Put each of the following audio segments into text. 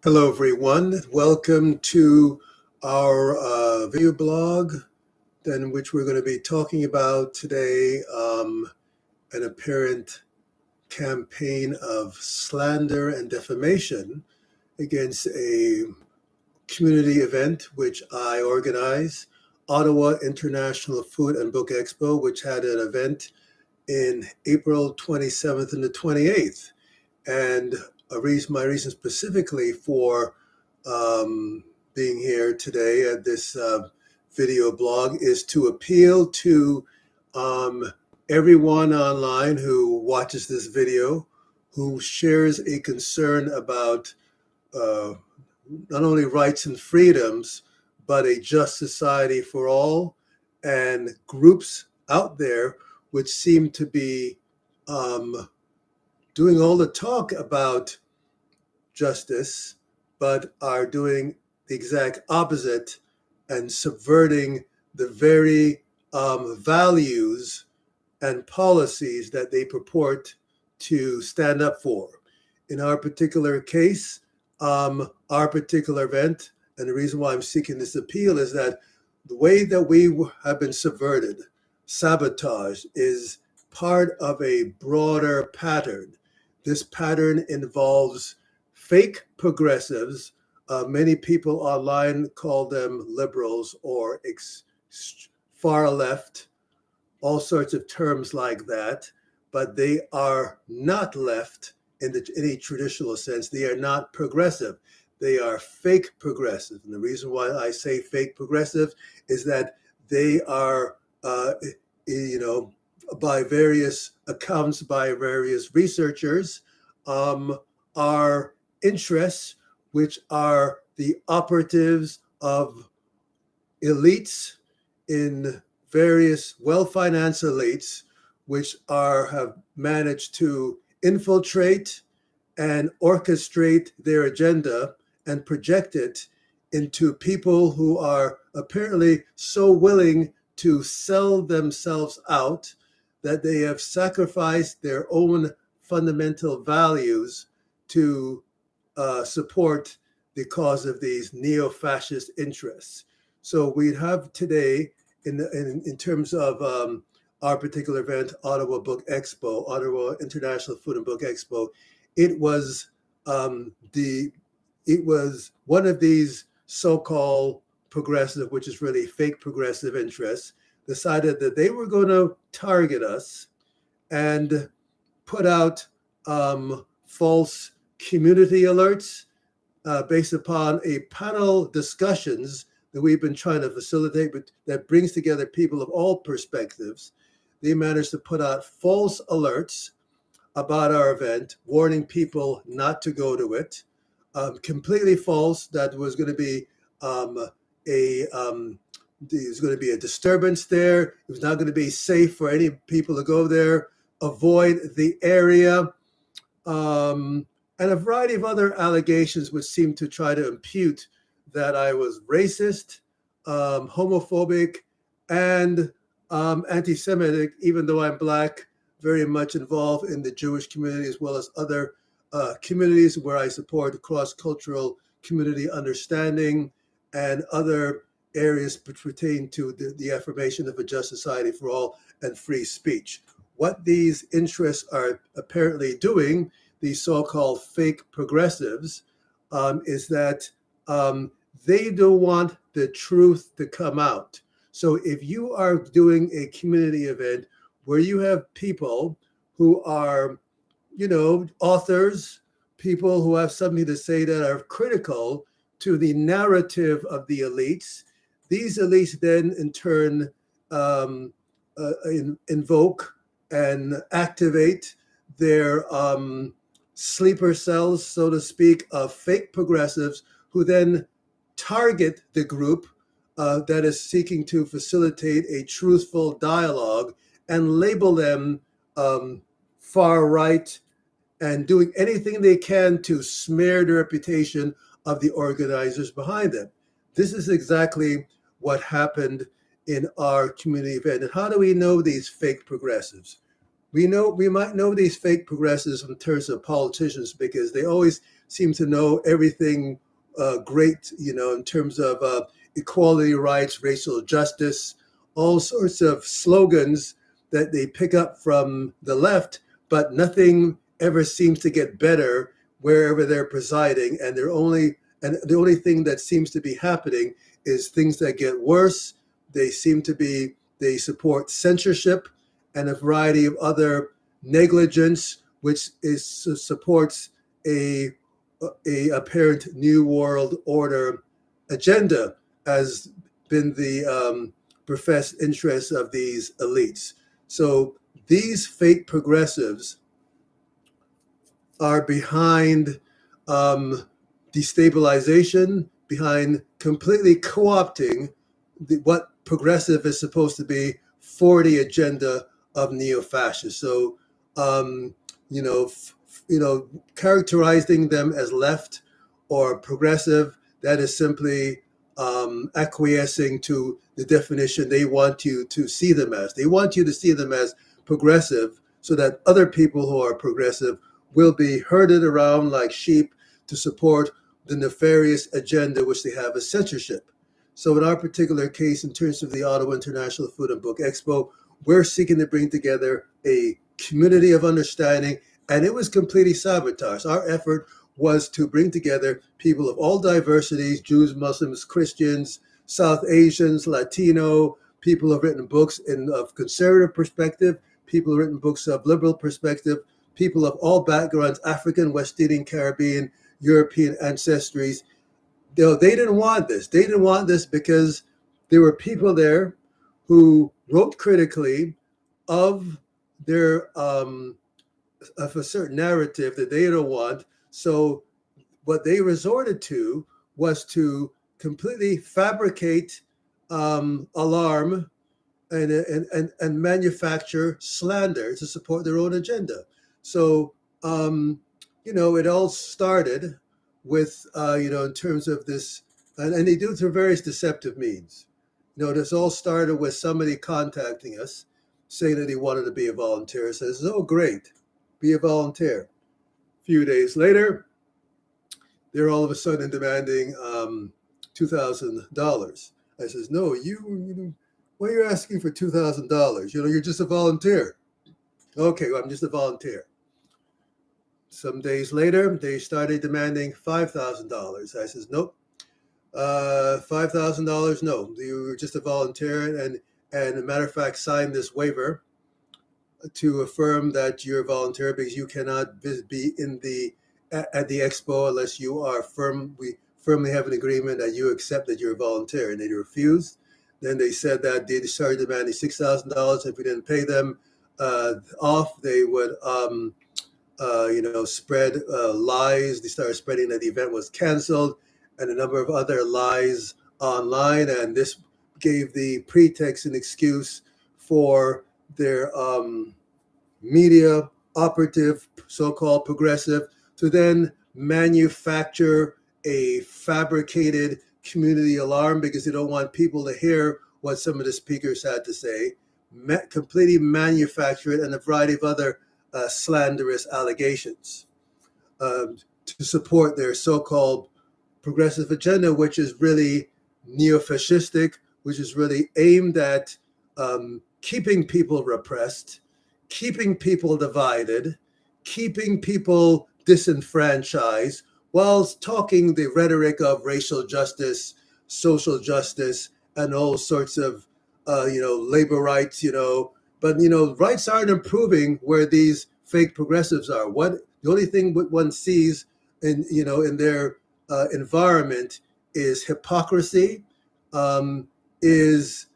Hello, everyone. Welcome to our video blog, in which we're going to be talking about today an apparent campaign of slander and defamation against a community event which I organize, Ottawa International Food and Book Expo, which had an event in April 27th and the 28th. And my reason specifically for being here today at this video blog is to appeal to everyone online who watches this video, who shares a concern about not only rights and freedoms, but a just society for all, and groups out there which seem to be doing all the talk about justice, but are doing the exact opposite and subverting the very values and policies that they purport to stand up for. In our particular case, our particular event, and the reason why I'm seeking this appeal is that the way that we have been subverted, sabotaged, is part of a broader pattern. This pattern involves fake progressives. Many people online call them liberals or far left, all sorts of terms like that, but they are not left in any traditional sense. They are not progressive. They are fake progressive. And the reason why I say fake progressive is that they are, by various accounts, by various researchers, are interests which are the operatives of elites in various well-financed elites, which have managed to infiltrate and orchestrate their agenda and project it into people who are apparently so willing to sell themselves out that they have sacrificed their own fundamental values to support the cause of these neo-fascist interests. So we have today, in terms of our particular event, Ottawa Book Expo, Ottawa International Food and Book Expo, it was one of these so-called progressive, which is really fake progressive interests, decided that they were going to target us and put out false community alerts based upon a panel discussions that we've been trying to facilitate, but that brings together people of all perspectives. They managed to put out false alerts about our event, warning people not to go to it. Completely false. That was going to be there's going to be a disturbance there. It was not going to be safe for any people to go there. Avoid the area, and a variety of other allegations which seem to try to impute that I was racist, homophobic, and anti-Semitic, even though I'm Black, very much involved in the Jewish community as well as other communities where I support cross-cultural community understanding and other areas pertain to the affirmation of a just society for all and free speech. What these interests are apparently doing, these so-called fake progressives, is that they don't want the truth to come out. So if you are doing a community event where you have people who are, authors, people who have something to say that are critical to the narrative of the elites, these elites then in turn invoke and activate their sleeper cells, so to speak, of fake progressives who then target the group that is seeking to facilitate a truthful dialogue and label them far right and doing anything they can to smear the reputation of the organizers behind them. This is exactly what happened in our community event. And how do we know these fake progressives? we might know these fake progressives in terms of politicians because they always seem to know everything great, in terms of equality rights, racial justice, all sorts of slogans that they pick up from the left, but nothing ever seems to get better wherever they're presiding, and the only thing that seems to be happening is things that get worse. They support censorship and a variety of other negligence, which supports a apparent new world order agenda, has been the professed interest of these elites. So these fake progressives are behind destabilization, behind completely co-opting what progressive is supposed to be for the agenda of neo-fascists. So, characterizing them as left or progressive, that is simply acquiescing to the definition they want you to see them as. They want you to see them as progressive so that other people who are progressive will be herded around like sheep to support the nefarious agenda which they have as censorship. So in our particular case, in terms of the Ottawa International Food and Book Expo, we're seeking to bring together a community of understanding, and it was completely sabotaged. Our effort was to bring together people of all diversities, Jews, Muslims, Christians, South Asians, Latino, people who have written books of conservative perspective, people who have written books of liberal perspective, people of all backgrounds, African, West Indian, Caribbean, European ancestries. They didn't want this. They didn't want this because there were people there who wrote critically of their of a certain narrative that they don't want. So what they resorted to was to completely fabricate alarm and manufacture slander to support their own agenda. So it all started with in terms of this, and they do it through various deceptive means. This all started with somebody contacting us, saying that he wanted to be a volunteer. Says, "Oh, great, be a volunteer." A few days later, they're all of a sudden demanding $2,000. I says, "No, why are you asking for $2,000? You're just a volunteer." "Okay, well, I'm just a volunteer." Some days later, they started demanding $5,000. I says, "Nope, $5,000, no. You were just a volunteer, and a matter of fact, sign this waiver to affirm that you're a volunteer because you cannot be at the expo unless you are we firmly have an agreement that you accept that you're a volunteer." And they refused. Then they said that they started demanding $6,000. If we didn't pay them off, they would spread lies. They started spreading that the event was canceled and a number of other lies online. And this gave the pretext and excuse for their media operative, so-called progressive, to then manufacture a fabricated community alarm because they don't want people to hear what some of the speakers had to say, completely manufacture it, and a variety of other slanderous allegations to support their so-called progressive agenda, which is really neo-fascistic, which is really aimed at keeping people repressed, keeping people divided, keeping people disenfranchised, whilst talking the rhetoric of racial justice, social justice, and all sorts of labor rights, but rights aren't improving where these fake progressives are. The only thing one sees in their environment is hypocrisy, is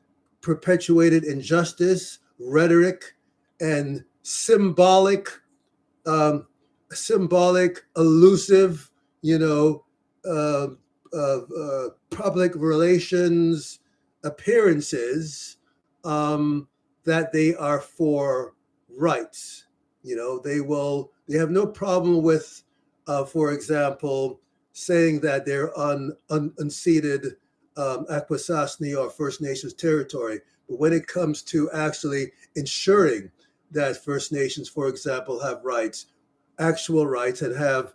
perpetuated injustice, rhetoric, and symbolic, elusive, public relations appearances that they are for rights. They have no problem with, for example, saying that they're on unceded Akwesasne or First Nations territory. But when it comes to actually ensuring that First Nations, for example, have rights, actual rights, and have,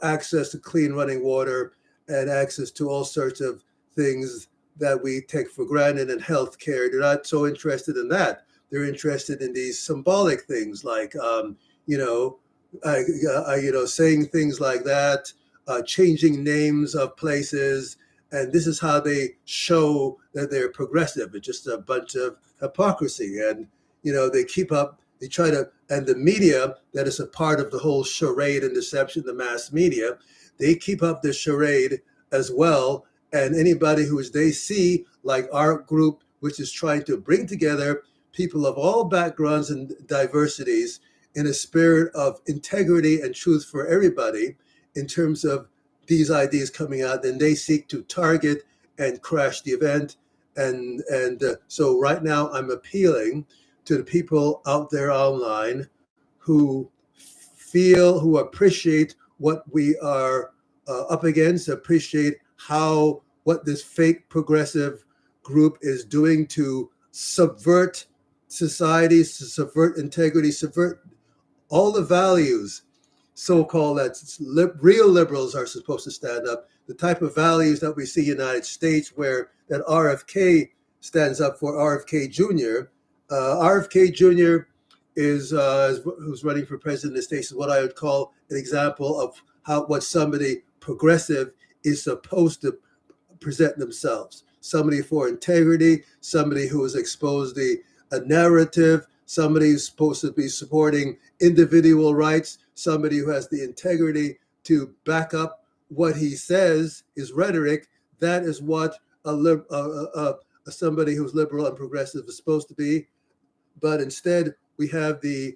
access to clean running water and access to all sorts of things that we take for granted in healthcare. They're not so interested in that. They're interested in these symbolic things like, saying things like that, changing names of places. And this is how they show that they're progressive. It's just a bunch of hypocrisy. And, they keep up, they try to, and the media that is a part of the whole charade and deception, the mass media, they keep up the charade as well. And anybody they see, like our group, which is trying to bring together people of all backgrounds and diversities in a spirit of integrity and truth for everybody in terms of these ideas coming out, then they seek to target and crash the event. And so right now I'm appealing to the people out there online who who appreciate what we are up against, appreciate what this fake progressive group is doing to subvert societies, to subvert integrity, subvert all the values, so-called, that real liberals are supposed to stand up, the type of values that we see in the United States, where that RFK stands up for, RFK Jr. RFK Jr. is who's running for president of the States, is what I would call an example of what somebody progressive is supposed to present themselves. Somebody for integrity, somebody who has exposed a narrative, somebody who's supposed to be supporting individual rights, somebody who has the integrity to back up what he says, his rhetoric. That is what somebody who's liberal and progressive is supposed to be. But instead, we have the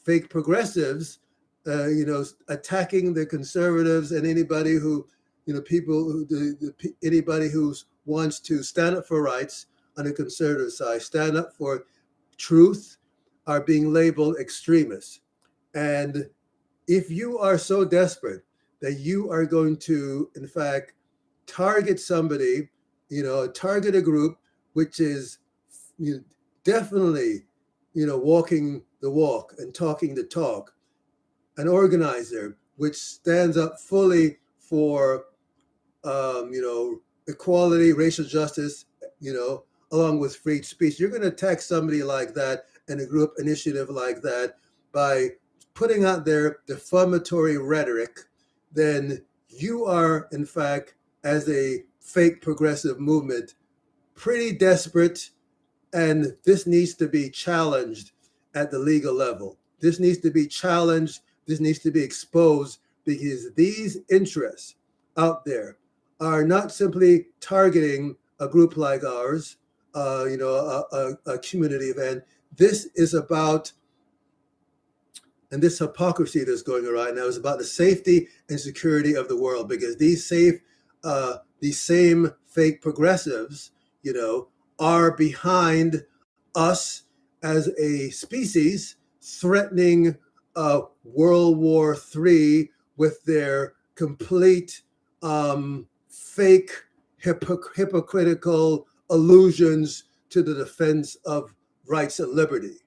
fake progressives, attacking the conservatives and anybody who, anybody who wants to stand up for rights on the conservative side, stand up for truth, are being labeled extremists. And if you are so desperate that you are going to, in fact, target somebody, target a group which is definitely, walking the walk and talking the talk, an organizer which stands up fully for, equality, racial justice, along with free speech, you're going to attack somebody like that and a group initiative like that by putting out their defamatory rhetoric, then you are, in fact, as a fake progressive movement, pretty desperate. And this needs to be challenged at the legal level. This needs to be challenged. This needs to be exposed, because these interests out there are not simply targeting a group like ours, a community event. This is about, and this hypocrisy that's going on right now is about the safety and security of the world, because these same fake progressives, are behind us as a species, threatening World War III with their complete fake, hypocritical allusions to the defense of rights and liberty.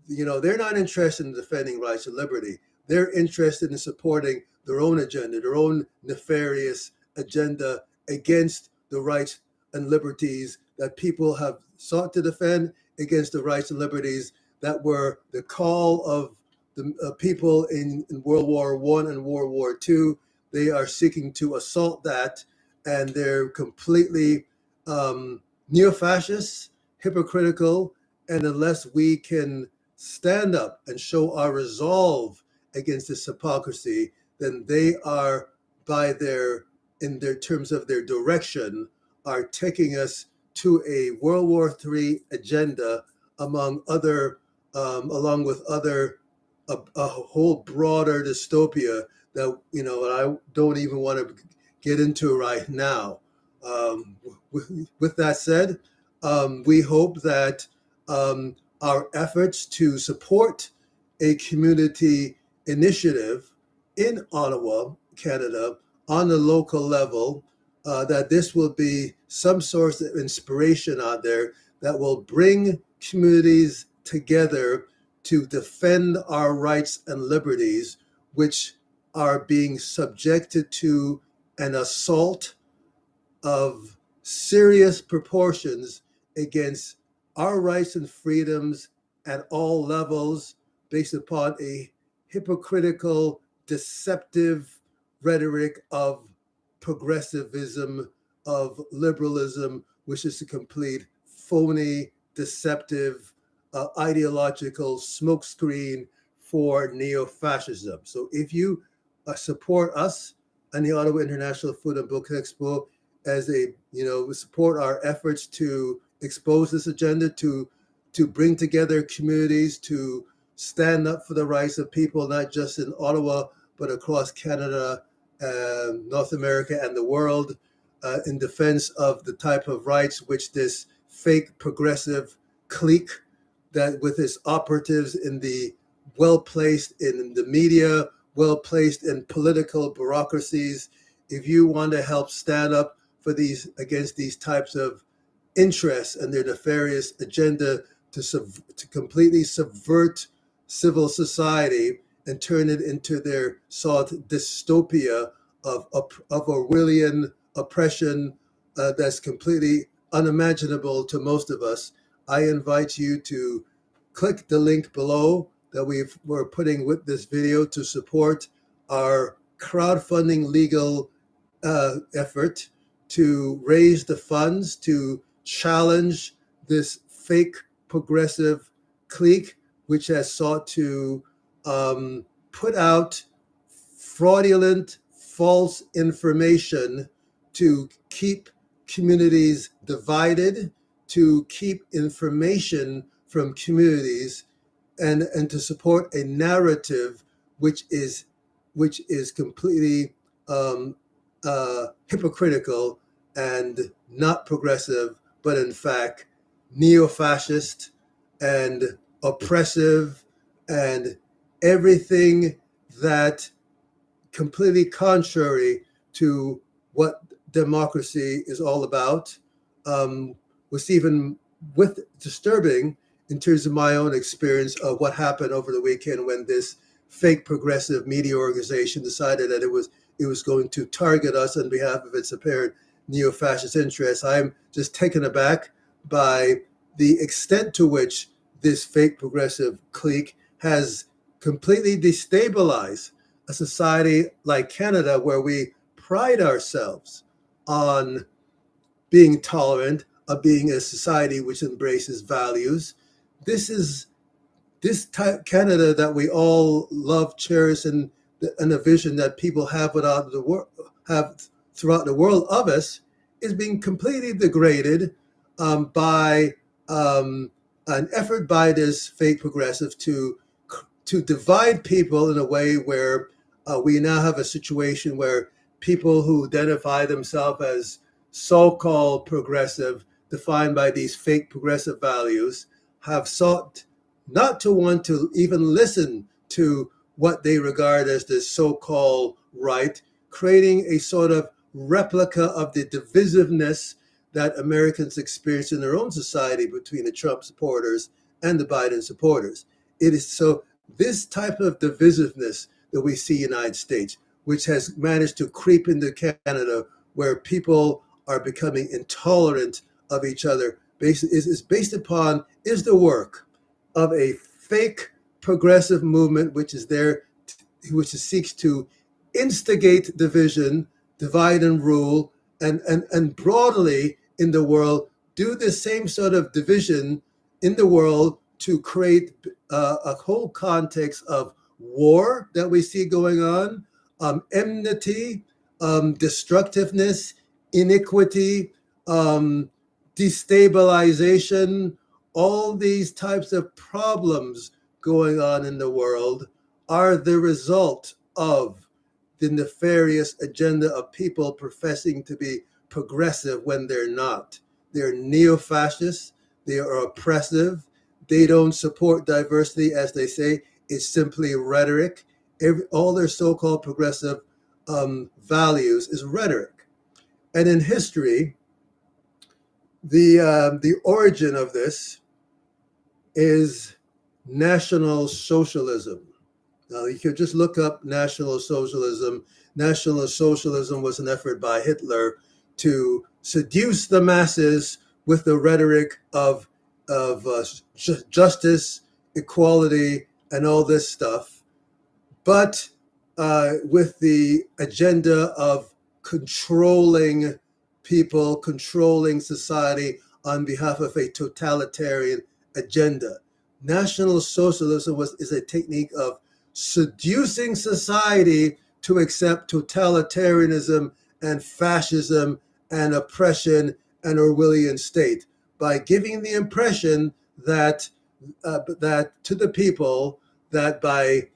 They're not interested in defending rights and liberty. They're interested in supporting their own agenda, their own nefarious agenda against the rights and liberties that people have sought to defend, against the rights and liberties that were the call of the people in World War I and World War II. They are seeking to assault that, and they're completely neo-fascist, hypocritical, and unless we can stand up and show our resolve against this hypocrisy, then they are, in their terms of their direction, are taking us to a World War III agenda, along with a whole broader dystopia that, I don't even want to get into right now. With that said, we hope that our efforts to support a community initiative in Ottawa, Canada, on the local level, that this will be some source of inspiration out there that will bring communities together to defend our rights and liberties, which are being subjected to an assault of serious proportions against our rights and freedoms at all levels, based upon a hypocritical, deceptive rhetoric of progressivism, of liberalism, which is a complete phony, deceptive, ideological smokescreen for neo-fascism. So if you support us and the Ottawa International Food and Book Expo, as a, support our efforts to expose this agenda, to bring together communities, to stand up for the rights of people, not just in Ottawa, but across Canada, North America, and the world, in defense of the type of rights which this fake progressive clique, that with its operatives in the well-placed in the media, well-placed in political bureaucracies. If you want to help stand up for against these types of interests and their nefarious agenda to completely subvert civil society and turn it into their sought dystopia of Orwellian oppression that's completely unimaginable to most of us, I invite you to click the link below that we're putting with this video to support our crowdfunding legal effort to raise the funds to challenge this fake progressive clique, which has sought to put out fraudulent, false information to keep communities divided, to keep information from communities, and to support a narrative which is completely hypocritical and not progressive, but in fact neo-fascist and oppressive and everything that completely contrary to what democracy is all about. Was even disturbing in terms of my own experience of what happened over the weekend when this fake progressive media organization decided that it was going to target us on behalf of its apparent neo-fascist interests. I'm just taken aback by the extent to which this fake progressive clique has completely destabilized a society like Canada, where we pride ourselves on being tolerant, of being a society which embraces values. This type Canada that we all love, cherish, and a vision that people have throughout the world of us is being completely degraded by an effort by this fake progressive to divide people in a way where we now have a situation where people who identify themselves as so-called progressive, defined by these fake progressive values, have sought not to want to even listen to what they regard as the so-called right, creating a sort of replica of the divisiveness that Americans experience in their own society between the Trump supporters and the Biden supporters. It is so this type of divisiveness that we see in the United States, which has managed to creep into Canada, where people are becoming intolerant of each other, is the work of a fake progressive movement, which seeks to instigate division, divide and rule, and broadly in the world do the same sort of division in the world to create a whole context of war that we see going on, enmity, destructiveness, iniquity, destabilization. All these types of problems going on in the world are the result of the nefarious agenda of people professing to be progressive when they're not. They're neo-fascists, they are oppressive, they don't support diversity, as they say. It's simply rhetoric. All their so-called progressive values is rhetoric. And in history, the origin of this is National Socialism. Now, you can just look up National Socialism. National Socialism was an effort by Hitler to seduce the masses with the rhetoric of justice, equality, and all this stuff, but with the agenda of controlling people, controlling society on behalf of a totalitarian agenda. National Socialism is a technique of seducing society to accept totalitarianism and fascism and oppression and Orwellian state by giving the impression that that to the people that by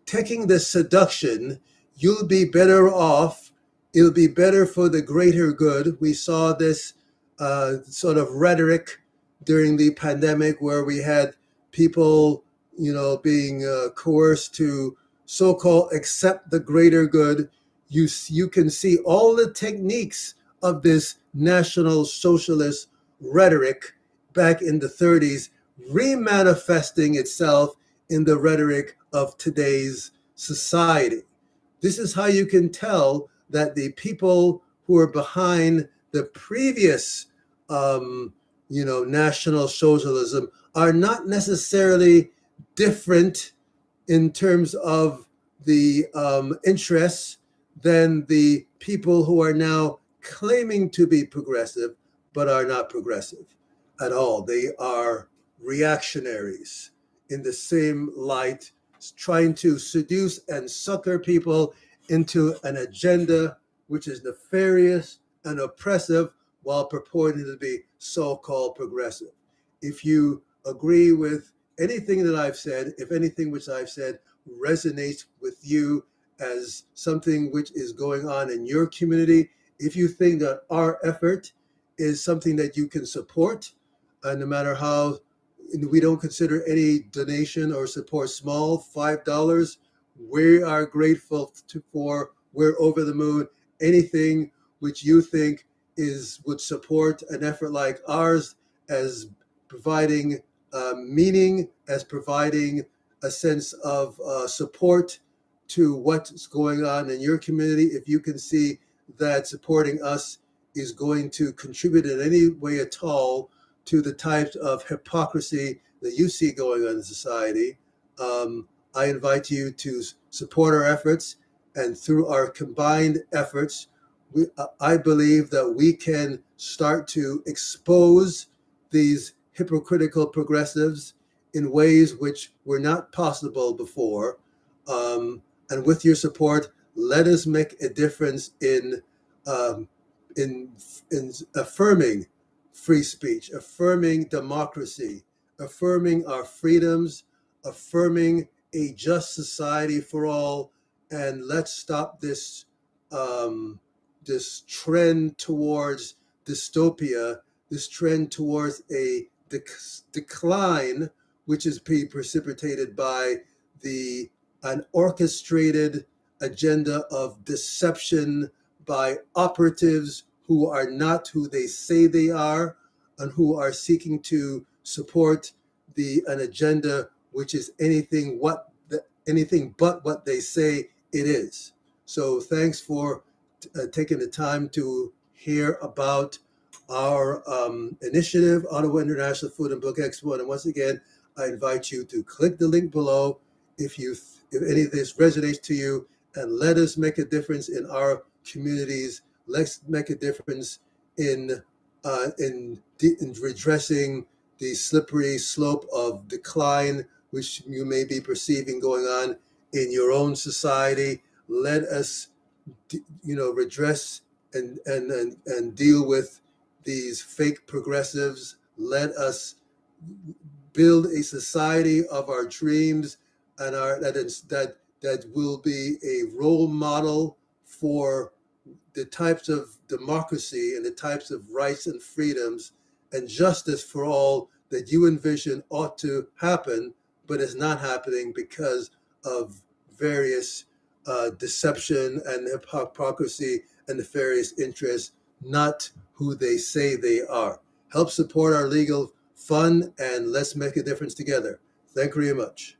taking this seduction, you'll be better off. It'll be better for the greater good. We saw this sort of rhetoric during the pandemic where we had people, being coerced to so-called accept the greater good. You can see all the techniques of this National Socialist rhetoric back in the 30s remanifesting itself in the rhetoric of today's society. This is how you can tell that the people who are behind the previous, National Socialism are not necessarily different in terms of the interests than the people who are now claiming to be progressive, but are not progressive at all. They are reactionaries in the same light, trying to seduce and sucker people into an agenda which is nefarious and oppressive while purporting to be so-called progressive. If you agree with anything that I've said, if anything which I've said resonates with you as something which is going on in your community, if you think that our effort is something that you can support, no matter how, we don't consider any donation or support small, $5, we are grateful for, we're over the moon. Anything which you think would support an effort like ours as providing meaning, as providing a sense of support to what's going on in your community, if you can see that supporting us is going to contribute in any way at all to the types of hypocrisy that you see going on in society, I invite you to support our efforts. And through our combined efforts, I believe that we can start to expose these hypocritical progressives in ways which were not possible before. And with your support, let us make a difference in affirming free speech, affirming democracy, affirming our freedoms, affirming a just society for all, and let's stop this this trend towards dystopia, this trend towards a decline, which is being precipitated by an orchestrated agenda of deception by operatives who are not who they say they are, and who are seeking to support an agenda which is anything but what they say it is. So thanks for taking the time to hear about our initiative, Ottawa International Food and Book Expo. And once again, I invite you to click the link below if any of this resonates to you, and let us make a difference in our communities. Let's make a difference in redressing the slippery slope of decline which you may be perceiving going on in your own society. Let us, redress and deal with these fake progressives. Let us build a society of our dreams and that will be a role model for the types of democracy and the types of rights and freedoms and justice for all that you envision ought to happen, but is not happening because of various deception and hypocrisy and nefarious interests, not who they say they are. Help support our legal fun, and let's make a difference together. Thank you very much.